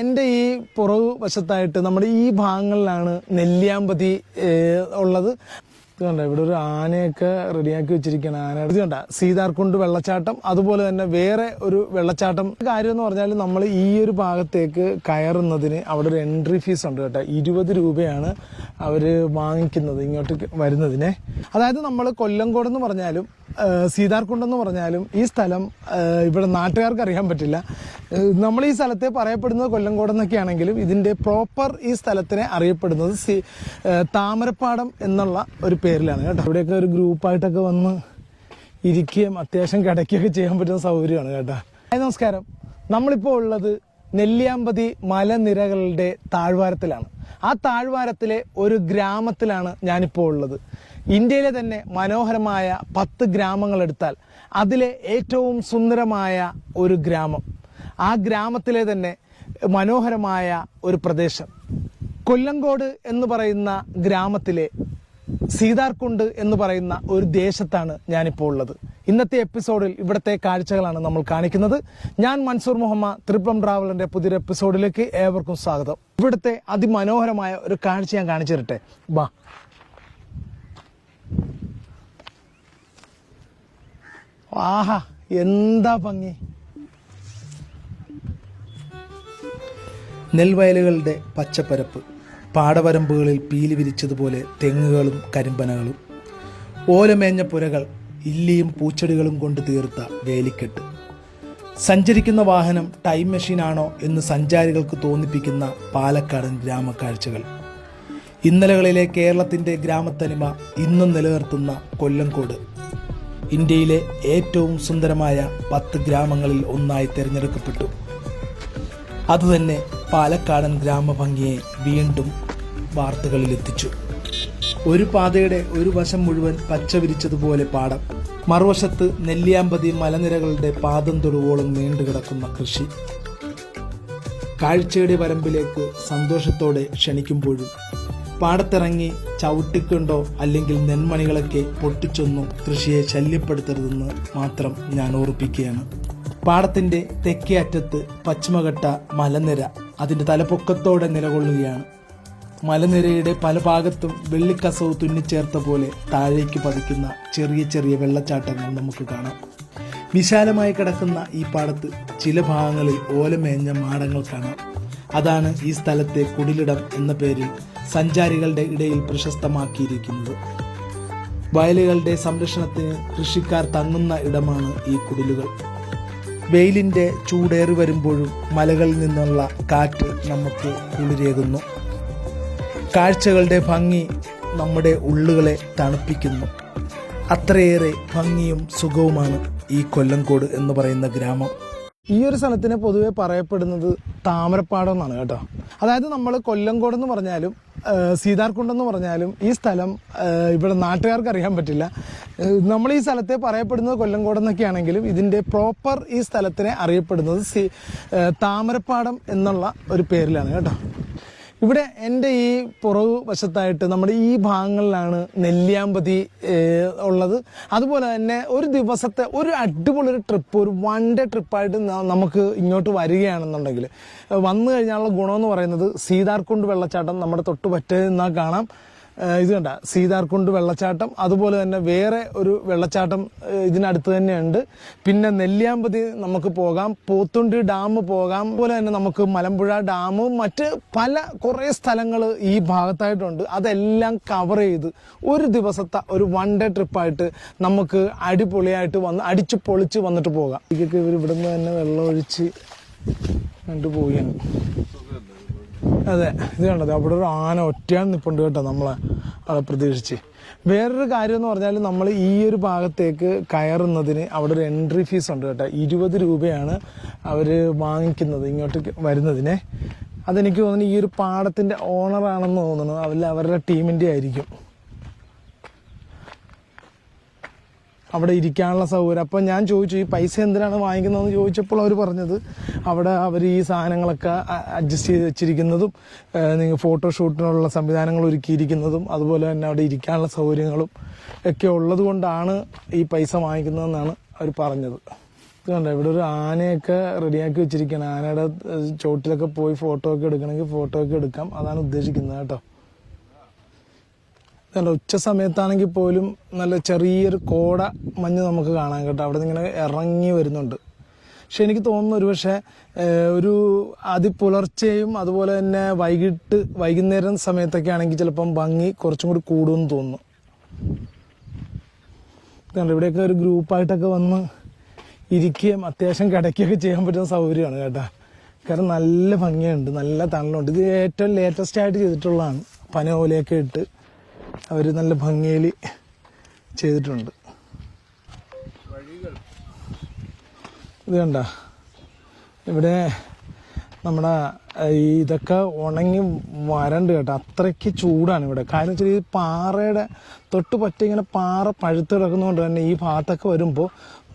എൻ്റെ ഈ പുറകു വശത്തായിട്ട് നമ്മുടെ ഈ ഭാഗങ്ങളിലാണ് നെല്ലിയാമ്പതി ഉള്ളത്. ഇതുകൊണ്ട് ഇവിടെ ഒരു ആനയൊക്കെ റെഡിയാക്കി വെച്ചിരിക്കുകയാണ്. ആന ഇതുകൊണ്ട് സീതാർകുണ്ട് വെള്ളച്ചാട്ടം, അതുപോലെ തന്നെ വേറെ ഒരു വെള്ളച്ചാട്ടം. കാര്യം എന്ന് പറഞ്ഞാൽ നമ്മൾ ഈ ഒരു ഭാഗത്തേക്ക് കയറുന്നതിന് അവിടെ ഒരു എൻട്രി ഫീസ് ഉണ്ട് കേട്ടോ. 20 രൂപയാണ് അവർ വാങ്ങിക്കുന്നത് ഇങ്ങോട്ട് വരുന്നതിനെ. അതായത് നമ്മൾ കൊല്ലങ്കോടെന്ന് പറഞ്ഞാലും സീതാർകുണ്ടെന്ന് പറഞ്ഞാലും ഈ സ്ഥലം ഇവിടെ നാട്ടുകാർക്ക് അറിയാൻ പറ്റില്ല. നമ്മൾ ഈ സ്ഥലത്തെ പറയപ്പെടുന്നത് കൊല്ലങ്കോടെന്നൊക്കെ ആണെങ്കിലും ഇതിൻ്റെ പ്രോപ്പർ ഈ സ്ഥലത്തിനെ അറിയപ്പെടുന്നത് താമരപ്പാടം എന്നുള്ള ഒരു പേരിലാണ് കേട്ടോ. ഇവിടെയൊക്കെ ഒരു ഗ്രൂപ്പായിട്ടൊക്കെ വന്ന് ഇരിക്കുകയും അത്യാവശ്യം കിടക്കുകയൊക്കെ ചെയ്യാൻ പറ്റുന്ന സൗകര്യമാണ് കേട്ടോ. നമസ്കാരം. നമ്മളിപ്പോൾ ഉള്ളത് നെല്ലിയാമ്പതി മലനിരകളുടെ താഴ്വാരത്തിലാണ്. ആ താഴ്വാരത്തിലെ ഒരു ഗ്രാമത്തിലാണ് ഞാനിപ്പോൾ ഉള്ളത്. ഇന്ത്യയിലെ തന്നെ മനോഹരമായ 10 ഗ്രാമങ്ങൾ എടുത്താൽ അതിലെ ഏറ്റവും സുന്ദരമായ ഒരു ഗ്രാമം, ആ ഗ്രാമത്തിലെ തന്നെ മനോഹരമായ ഒരു പ്രദേശം കൊല്ലങ്കോട് എന്ന് പറയുന്ന ഗ്രാമത്തിലെ സീതാർകുണ്ട് എന്ന് പറയുന്ന ഒരു ദേശത്താണ് ഞാനിപ്പോൾ ഉള്ളത്. ഇന്നത്തെ എപ്പിസോഡിൽ ഇവിടുത്തെ കാഴ്ചകളാണ് നമ്മൾ കാണിക്കുന്നത്. ഞാൻ മൻസൂർ മുഹമ്മദ്, ട്രിപ്പിൾ ട്രാവലറിന്റെ പുതിയൊരു എപ്പിസോഡിലേക്ക് ഏവർക്കും സ്വാഗതം. ഇവിടുത്തെ അതിമനോഹരമായ ഒരു കാഴ്ച ഞാൻ കാണിച്ചു തരട്ടെ. ബാ. ആഹാ, എന്താ ഭംഗി! നെൽവയലുകളുടെ പച്ചപ്പരപ്പ്, പാടവരമ്പുകളിൽ പീലി വിരിച്ചതുപോലെ തെങ്ങുകളും കരിമ്പനകളും, ഓലമേഞ്ഞ പുരകൾ, ഇല്ലിയും പൂച്ചെടികളും കൊണ്ട് തീർത്ത വേലിക്കെട്ട്. സഞ്ചരിക്കുന്ന വാഹനം ടൈം മെഷീനാണോ എന്ന് സഞ്ചാരികൾക്ക് തോന്നിപ്പിക്കുന്ന പാലക്കാടൻ ഗ്രാമക്കാഴ്ചകൾ. ഇന്നലകളിലെ കേരളത്തിൻ്റെ ഗ്രാമത്തനിമ ഇന്നും നിലനിർത്തുന്ന കൊല്ലങ്കോട് ഇന്ത്യയിലെ ഏറ്റവും സുന്ദരമായ 10 ഗ്രാമങ്ങളിൽ ഒന്നായി തിരഞ്ഞെടുക്കപ്പെട്ടു. അതുതന്നെ പാലക്കാടൻ ഗ്രാമഭംഗിയെ വീണ്ടും വാർത്തകളിലെത്തിച്ചു. ഒരു പാതയുടെ ഒരു വശം മുഴുവൻ പച്ച വിരിച്ചതുപോലെ പാടം, മറുവശത്ത് നെല്ലിയാമ്പതി മലനിരകളുടെ പാദം തൊടുവോളം നീണ്ടുകിടക്കുന്ന കൃഷി. കാഴ്ചയുടെ വരമ്പിലേക്ക് സന്തോഷത്തോടെ ക്ഷണിക്കുമ്പോഴും പാടത്തിറങ്ങി ചവിട്ടിക്കൊണ്ടോ അല്ലെങ്കിൽ നെന്മണികളൊക്കെ പൊട്ടിച്ചൊന്നും കൃഷിയെ ശല്യപ്പെടുത്തരുതെന്ന് മാത്രം ഞാൻ ഓർപ്പിക്കുകയാണ്. പാടത്തിന്റെ തെക്കേ അറ്റത്ത് പശ്ചിമഘട്ട മലനിര അതിന്റെ തലപ്പൊക്കത്തോടെ നിലകൊള്ളുകയാണ്. മലനിരയുടെ പല ഭാഗത്തും വെള്ളിക്കസവ് തുന്നിച്ചേർത്ത പോലെ താഴേക്ക് പതിക്കുന്ന ചെറിയ ചെറിയ വെള്ളച്ചാട്ടങ്ങൾ നമുക്ക് കാണാം. വിശാലമായി കിടക്കുന്ന ഈ പാടത്ത് ചില ഭാഗങ്ങളിൽ ഓലമേഞ്ഞ മാടങ്ങൾ കാണാം. അതാണ് ഈ സ്ഥലത്തെ കുടിലിടം എന്ന പേരിൽ സഞ്ചാരികളുടെ ഇടയിൽ പ്രശസ്തമാക്കിയിരിക്കുന്നത്. വയലുകളുടെ സംരക്ഷണത്തിന് കൃഷിക്കാർ തങ്ങുന്ന ഇടമാണ് ഈ കുടിലുകൾ. വെയിലിൻ്റെ ചൂടേറി വരുമ്പോഴും മലകളിൽ നിന്നുള്ള കാറ്റ് നമുക്ക് കുളിരേകുന്നു. കാഴ്ചകളുടെ ഭംഗി നമ്മുടെ ഉള്ളുകളെ തണുപ്പിക്കുന്നു. അത്രയേറെ ഭംഗിയും സുഖവുമാണ് ഈ കൊല്ലങ്കോട് എന്ന് പറയുന്ന ഗ്രാമം. ഈ ഒരു സ്ഥലത്തിന് പൊതുവെ പറയപ്പെടുന്നത് താമരപ്പാടം എന്നാണ് കേട്ടോ. അതായത് നമ്മൾ കൊല്ലങ്കോടെന്ന് പറഞ്ഞാലും സീതാർകുണ്ടെന്ന് പറഞ്ഞാലും ഈ സ്ഥലം ഇവിടെ നാട്ടുകാർക്ക് അറിയാൻ പറ്റില്ല. നമ്മൾ ഈ സ്ഥലത്തെ പറയപ്പെടുന്നത് കൊല്ലങ്കോടെന്നൊക്കെ ആണെങ്കിലും ഇതിൻ്റെ പ്രോപ്പർ ഈ സ്ഥലത്തിനെ അറിയപ്പെടുന്നത് താമരപ്പാടം എന്നുള്ള ഒരു പേരിലാണ് കേട്ടോ. ഇവിടെ എൻ്റെ ഈ പുറകു വശത്തായിട്ട് നമ്മുടെ ഈ ഭാഗങ്ങളിലാണ് നെല്ലിയാമ്പതി ഉള്ളത്. അതുപോലെ തന്നെ ഒരു ദിവസത്തെ ഒരു അടിപൊളി ഒരു ട്രിപ്പ്, ഒരു 1 ഡേ ട്രിപ്പായിട്ട് നമുക്ക് ഇങ്ങോട്ട് വരികയാണെന്നുണ്ടെങ്കിൽ വന്നു കഴിഞ്ഞാലുള്ള ഗുണമെന്ന് പറയുന്നത് സീതാർകുണ്ട് വെള്ളച്ചാട്ടം നമ്മുടെ തൊട്ട് പറ്റേ നിന്നാൽ കാണാം. ഇത് കണ്ട സീതാർകുണ്ട് വെള്ളച്ചാട്ടം, അതുപോലെ തന്നെ വേറെ ഒരു വെള്ളച്ചാട്ടം ഇതിനടുത്ത് തന്നെയുണ്ട്. പിന്നെ നെല്ലിയാമ്പതി നമുക്ക് പോകാം, പോത്തുണ്ടി ഡാം പോകാം, അതുപോലെ തന്നെ നമുക്ക് മലമ്പുഴ ഡാമും മറ്റ് കുറേ സ്ഥലങ്ങൾ ഈ ഭാഗത്തായിട്ടുണ്ട്. അതെല്ലാം കവർ ചെയ്ത് ഒരു ദിവസത്തെ ഒരു 1 ഡേ ട്രിപ്പായിട്ട് നമുക്ക് അടിപൊളിയായിട്ട് വന്ന് അടിച്ചു പൊളിച്ച് വന്നിട്ട് പോകാം. ഇതൊക്കെ ഇവർ ഇവിടുന്ന് തന്നെ വെള്ളം ഒഴിച്ച് കണ്ടുപോവുകയാണ്. അതെ, ഇത് കണ്ടത് അവിടെ ഒരു ആന ഒറ്റയാൻ നിൽപ്പുണ്ട് കേട്ടോ, നമ്മളെ അവിടെ പ്രതീക്ഷിച്ച്. വേറൊരു കാര്യം എന്ന് പറഞ്ഞാൽ നമ്മൾ ഈ ഒരു ഭാഗത്തേക്ക് കയറുന്നതിന് അവിടെ ഒരു എൻട്രി ഫീസ് ഉണ്ട് കേട്ടോ. 20 രൂപയാണ് അവർ വാങ്ങിക്കുന്നത് ഇങ്ങോട്ട് വരുന്നതിനെ. അതെനിക്ക് തോന്നുന്നു ഈ ഒരു പാടത്തിൻ്റെ ഓണറാണെന്ന് തോന്നുന്നു, അവരുടെ ടീമിൻ്റെ ആയിരിക്കും. അവിടെ ഇരിക്കാനുള്ള സൗകര്യം. അപ്പം ഞാൻ ചോദിച്ചു ഈ പൈസ എന്തിനാണ് വാങ്ങിക്കുന്നതെന്ന് ചോദിച്ചപ്പോൾ അവർ പറഞ്ഞത് അവിടെ അവർ ഈ സാധനങ്ങളൊക്കെ അഡ്ജസ്റ്റ് ചെയ്ത് വെച്ചിരിക്കുന്നതും നിങ്ങൾ ഫോട്ടോഷൂട്ടിനുള്ള സംവിധാനങ്ങൾ ഒരുക്കിയിരിക്കുന്നതും അതുപോലെ തന്നെ അവിടെ ഇരിക്കാനുള്ള സൗകര്യങ്ങളും ഒക്കെ ഉള്ളത് കൊണ്ടാണ് ഈ പൈസ വാങ്ങിക്കുന്നതെന്നാണ് അവർ പറഞ്ഞത്. ഇതുകൊണ്ട് ഇവിടെ ഒരു ആനയൊക്കെ റെഡിയാക്കി വെച്ചിരിക്കുകയാണ്. ആനയുടെ ചോട്ടിലൊക്കെ പോയി ഫോട്ടോ ഒക്കെ എടുക്കണമെങ്കിൽ ഫോട്ടോ ഒക്കെ എടുക്കാം. അതാണ് ഉദ്ദേശിക്കുന്നത് കേട്ടോ. ഇതുണ്ട് ഉച്ച സമയത്താണെങ്കിൽ പോലും നല്ല ചെറിയൊരു കോട മഞ്ഞ് നമുക്ക് കാണാം കേട്ടോ. അവിടെ നിന്ന് ഇങ്ങനെ ഇറങ്ങി വരുന്നുണ്ട്. പക്ഷെ എനിക്ക് തോന്നുന്നു ഒരുപക്ഷെ ഒരു അതിപുലർച്ചെയും അതുപോലെ തന്നെ വൈകുന്നേരം സമയത്തൊക്കെ ആണെങ്കിൽ ചിലപ്പം ഭംഗി കുറച്ചും കൂടി കൂടുമെന്ന് തോന്നുന്നു. ഇതുണ്ട് ഇവിടെയൊക്കെ ഒരു ഗ്രൂപ്പായിട്ടൊക്കെ വന്ന് ഇരിക്കുകയും അത്യാവശ്യം കിടക്കുകയൊക്കെ ചെയ്യാൻ പറ്റുന്ന സൗകര്യമാണ് കേട്ടോ. കാരണം നല്ല ഭംഗിയുണ്ട്, നല്ല തണലുണ്ട്. ഇത് ഏറ്റവും ലേറ്റസ്റ്റ് ആയിട്ട് ചെയ്തിട്ടുള്ളതാണ്. പന ഓലയൊക്കെ ഇട്ട് അവർ നല്ല ഭംഗിയിൽ ചെയ്തിട്ടുണ്ട്. ഇത് കണ്ട ഇവിടെ നമ്മുടെ ഇതൊക്കെ ഉണങ്ങി വരണ്ട് കേട്ടോ. അത്രയ്ക്ക് ചൂടാണ് ഇവിടെ. കാര്യം വെച്ചാൽ ഈ പാറയുടെ തൊട്ട് പറ്റി ഇങ്ങനെ പാറ പഴുത്ത് കിടക്കുന്നതുകൊണ്ട് തന്നെ ഈ ഭാഗത്തൊക്കെ വരുമ്പോൾ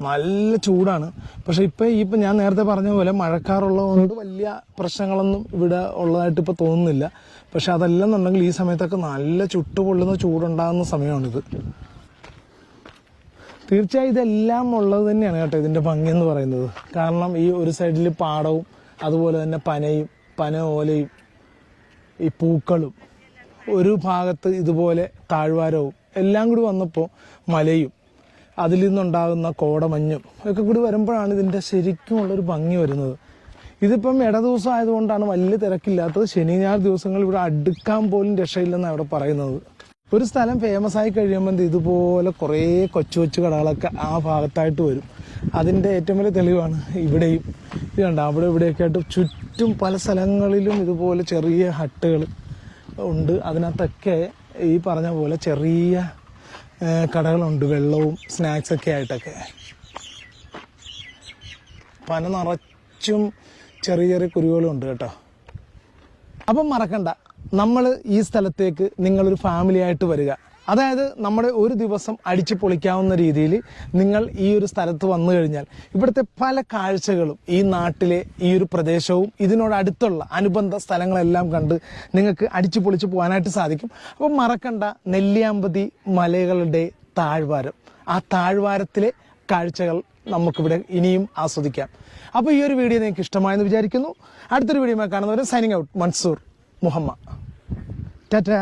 നല്ല ചൂടാണ്. പക്ഷെ ഇപ്പം ഞാൻ നേരത്തെ പറഞ്ഞ പോലെ മഴക്കാറുള്ളതുകൊണ്ട് വലിയ പ്രശ്നങ്ങളൊന്നും ഇവിടെ ഉള്ളതായിട്ട് ഇപ്പോൾ തോന്നുന്നില്ല. പക്ഷെ അതല്ലെന്നുണ്ടെങ്കിൽ ഈ സമയത്തൊക്കെ നല്ല ചുട്ടുപൊള്ളുന്ന ചൂടുണ്ടാകുന്ന സമയമാണിത്. തീർച്ചയായും ഇതെല്ലാം ഉള്ളത് തന്നെയാണ് കേട്ടോ ഇതിൻ്റെ ഭംഗി എന്ന് പറയുന്നത്. കാരണം ഈ ഒരു സൈഡിൽ പാടവും അതുപോലെ തന്നെ പന ഓലയും ഈ പൂക്കളും, ഒരു ഭാഗത്ത് ഇതുപോലെ താഴ്വാരവും എല്ലാം കൂടി വന്നപ്പോൾ മലയും അതിൽ നിന്നുണ്ടാകുന്ന കോടമഞ്ഞും ഒക്കെ കൂടി വരുമ്പോഴാണ് ഇതിൻ്റെ ശരിക്കുമുള്ളൊരു ഭംഗി വരുന്നത്. ഇതിപ്പം ഇടദിവസം ആയതുകൊണ്ടാണ് വലിയ തിരക്കില്ലാത്തത്. ശനി ഞായർ ദിവസങ്ങൾ ഇവിടെ അടുക്കാൻ പോലും രക്ഷയില്ലെന്നാണ് ഇവിടെ പറയുന്നത്. ഒരു സ്ഥലം ഫേമസ് ആയി കഴിയുമ്പോൾ ഇതുപോലെ കുറേ കൊച്ചു കൊച്ചു കടകളൊക്കെ ആ ഭാഗത്തായിട്ട് വരും. അതിൻ്റെ ഏറ്റവും വലിയ തെളിവാണ് ഇവിടെയും. ഇത് കണ്ട അവിടെ ഇവിടെയൊക്കെ ആയിട്ട് ചുറ്റും പല സ്ഥലങ്ങളിലും ഇതുപോലെ ചെറിയ ഹട്ടുകൾ ഉണ്ട്. അതിനകത്തൊക്കെ ഈ പറഞ്ഞ പോലെ ചെറിയ കടകളുണ്ട്, വെള്ളവും സ്നാക്സൊക്കെ ആയിട്ടൊക്കെ. പന നിറച്ചും ചെറിയ ചെറിയ കുരുകളും ഉണ്ട് കേട്ടോ. അപ്പം മറക്കണ്ട, നമ്മൾ ഈ സ്ഥലത്തേക്ക് നിങ്ങളൊരു ഫാമിലി ആയിട്ട് വരിക. അതായത് നമ്മുടെ ഒരു ദിവസം അടിച്ചു പൊളിക്കാവുന്ന രീതിയിൽ നിങ്ങൾ ഈ ഒരു സ്ഥലത്ത് വന്നു കഴിഞ്ഞാൽ ഇവിടുത്തെ പല കാഴ്ചകളും ഈ നാട്ടിലെ ഈ ഒരു പ്രദേശവും ഇതിനോടടുത്തുള്ള അനുബന്ധ സ്ഥലങ്ങളെല്ലാം കണ്ട് നിങ്ങൾക്ക് അടിച്ചു പൊളിച്ച് പോകാനായിട്ട് സാധിക്കും. അപ്പം മറക്കണ്ട, നെല്ലിയാമ്പതി മലകളുടെ താഴ്വാരം, ആ താഴ്വാരത്തിലെ കാഴ്ചകൾ നമുക്കിവിടെ ഇനിയും ആസ്വദിക്കാം. അപ്പോൾ ഈ ഒരു വീഡിയോ നിങ്ങൾക്ക് ഇഷ്ടമായെന്ന് വിചാരിക്കുന്നു. അടുത്തൊരു വീഡിയോ കാണുന്നവരെ സൈനിങ് ഔട്ട്, മൻസൂർ മുഹമ്മദ്. ടാറ്റാ.